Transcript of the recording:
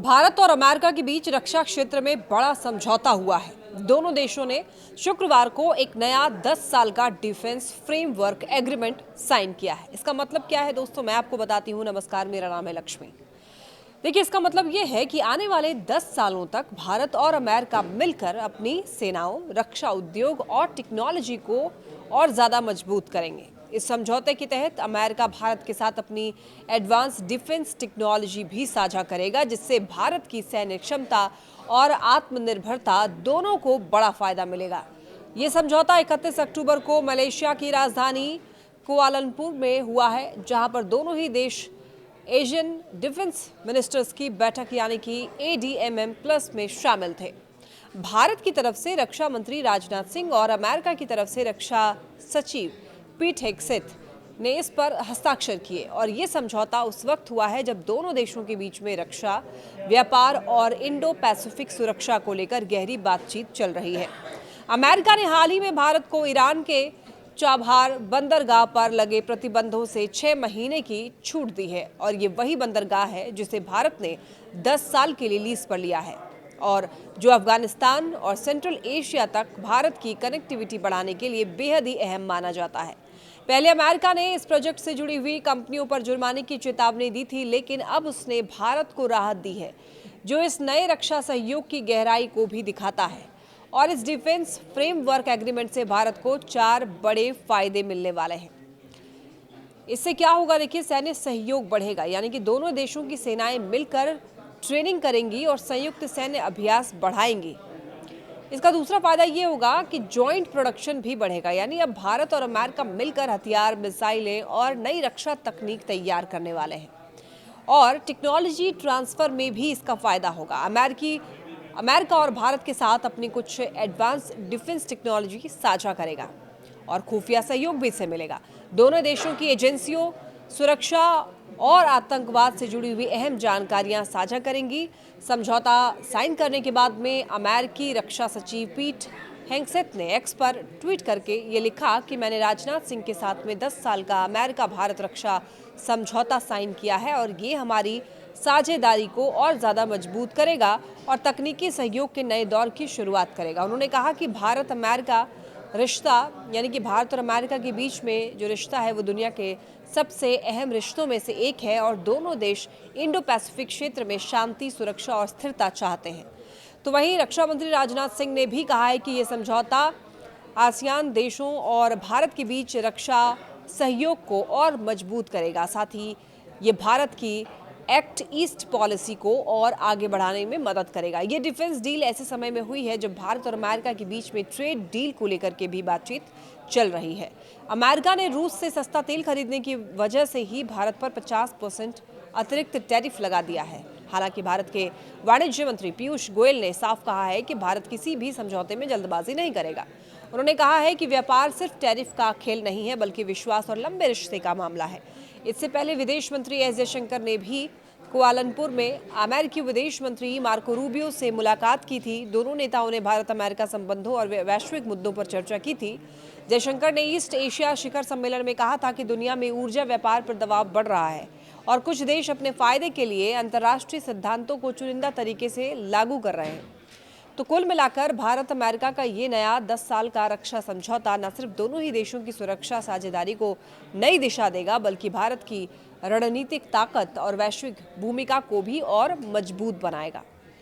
भारत और अमेरिका के बीच रक्षा क्षेत्र में बड़ा समझौता हुआ है। दोनों देशों ने शुक्रवार को एक नया 10 साल का डिफेंस फ्रेमवर्क एग्रीमेंट साइन किया है। इसका मतलब क्या है दोस्तों, मैं आपको बताती हूँ। नमस्कार, मेरा नाम है लक्ष्मी। देखिए, इसका मतलब ये है कि आने वाले 10 सालों तक भारत और अमेरिका मिलकर अपनी सेनाओं, रक्षा उद्योग और टेक्नोलॉजी को और ज़्यादा मजबूत करेंगे। इस समझौते के तहत अमेरिका भारत के साथ अपनी एडवांस डिफेंस टेक्नोलॉजी भी साझा करेगा, जिससे भारत की सैन्य क्षमता और आत्मनिर्भरता दोनों को बड़ा फायदा मिलेगा। ये समझौता 31 अक्टूबर को मलेशिया की राजधानी कुआलालंपुर में हुआ है, जहां पर दोनों ही देश एशियन डिफेंस मिनिस्टर्स की बैठक यानी कि ADMM प्लस में शामिल थे। भारत की तरफ से रक्षा मंत्री राजनाथ सिंह और अमेरिका की तरफ से रक्षा सचिव पीट हेगसेथ ने इस पर हस्ताक्षर किए और ये समझौता उस वक्त हुआ है जब दोनों देशों के बीच में रक्षा, व्यापार और इंडो पैसिफिक सुरक्षा को लेकर गहरी बातचीत चल रही है। अमेरिका ने हाल ही में भारत को ईरान के चाबहार बंदरगाह पर लगे प्रतिबंधों से 6 महीने की छूट दी है और ये वही बंदरगाह है जिसे भारत ने 10 साल के लिए लीज पर लिया है और जो अफगानिस्तान और सेंट्रल एशिया तक भारत की कनेक्टिविटी बढ़ाने के लिए बेहद ही अहम माना जाता है। पहले अमेरिका ने इस प्रोजेक्ट से जुड़ी हुई कंपनियों पर जुर्माने की चेतावनी दी थी, लेकिन अब उसने भारत को राहत दी है, जो इस नए रक्षा सहयोग की गहराई को भी दिखाता है। और इस डिफेंस फ्रेमवर्क एग्रीमेंट से भारत को 4 बड़े फायदे मिलने वाले हैं। इससे क्या होगा, देखिए, सैन्य सहयोग बढ़ेगा, यानी कि दोनों देशों की सेनाएं मिलकर ट्रेनिंग करेंगी और संयुक्त सैन्य अभ्यास बढ़ाएंगी। इसका दूसरा फायदा ये होगा कि जॉइंट प्रोडक्शन भी बढ़ेगा, यानी अब भारत और अमेरिका मिलकर हथियार, मिसाइलें और नई रक्षा तकनीक तैयार करने वाले हैं और टेक्नोलॉजी ट्रांसफर में भी इसका फायदा होगा। अमेरिका और भारत के साथ अपनी कुछ एडवांस डिफेंस टेक्नोलॉजी साझा करेगा और खुफिया सहयोग भी इससे मिलेगा। दोनों देशों की एजेंसियों सुरक्षा और आतंकवाद से जुड़ी हुई अहम जानकारियां साझा करेंगी। समझौता साइन करने के बाद में अमेरिकी रक्षा सचिव पीट हेगसेथ ने एक्स पर ट्वीट करके ये लिखा कि मैंने राजनाथ सिंह के साथ में 10 साल का अमेरिका भारत रक्षा समझौता साइन किया है और ये हमारी साझेदारी को और ज़्यादा मजबूत करेगा और तकनीकी सहयोग के नए दौर की शुरुआत करेगा। उन्होंने कहा कि भारत अमेरिका रिश्ता, यानी कि भारत और अमेरिका के बीच में जो रिश्ता है वो दुनिया के सबसे अहम रिश्तों में से एक है और दोनों देश इंडो पैसिफिक क्षेत्र में शांति, सुरक्षा और स्थिरता चाहते हैं। तो वहीं रक्षा मंत्री राजनाथ सिंह ने भी कहा है कि ये समझौता आसियान देशों और भारत के बीच रक्षा सहयोग को और मजबूत करेगा। साथ ही ये भारत की एक्ट ईस्ट पॉलिसी को और आगे बढ़ाने में मदद करेगा। ये डिफेंस डील ऐसे समय में हुई है जब भारत और अमेरिका के बीच में ट्रेड डील को लेकर के भी बातचीत चल रही है। अमेरिका ने रूस से सस्ता तेल खरीदने की वजह से ही भारत पर 50% अतिरिक्त टैरिफ लगा दिया है। हालांकि भारत के वाणिज्य मंत्री पीयूष गोयल ने साफ कहा है कि भारत किसी भी समझौते में जल्दबाजी नहीं करेगा। उन्होंने कहा है कि व्यापार सिर्फ टैरिफ का खेल नहीं है, बल्कि विश्वास और लंबे रिश्ते का मामला है। इससे पहले विदेश मंत्री एस जयशंकर ने भी कुआलालंपुर में अमेरिकी विदेश मंत्री मार्को रूबियो से मुलाकात की थी। दोनों नेताओं ने भारत अमेरिका संबंधों और वैश्विक मुद्दों पर चर्चा की थी। जयशंकर ने ईस्ट एशिया शिखर सम्मेलन में कहा था कि दुनिया में ऊर्जा व्यापार पर दबाव बढ़ रहा है और कुछ देश अपने फायदे के लिए अंतर्राष्ट्रीय सिद्धांतों को चुनिंदा तरीके से लागू कर रहे हैं। तो कुल मिलाकर भारत अमेरिका का ये नया 10 साल का रक्षा समझौता न सिर्फ दोनों ही देशों की सुरक्षा साझेदारी को नई दिशा देगा, बल्कि भारत की रणनीतिक ताकत और वैश्विक भूमिका को भी और मजबूत बनाएगा।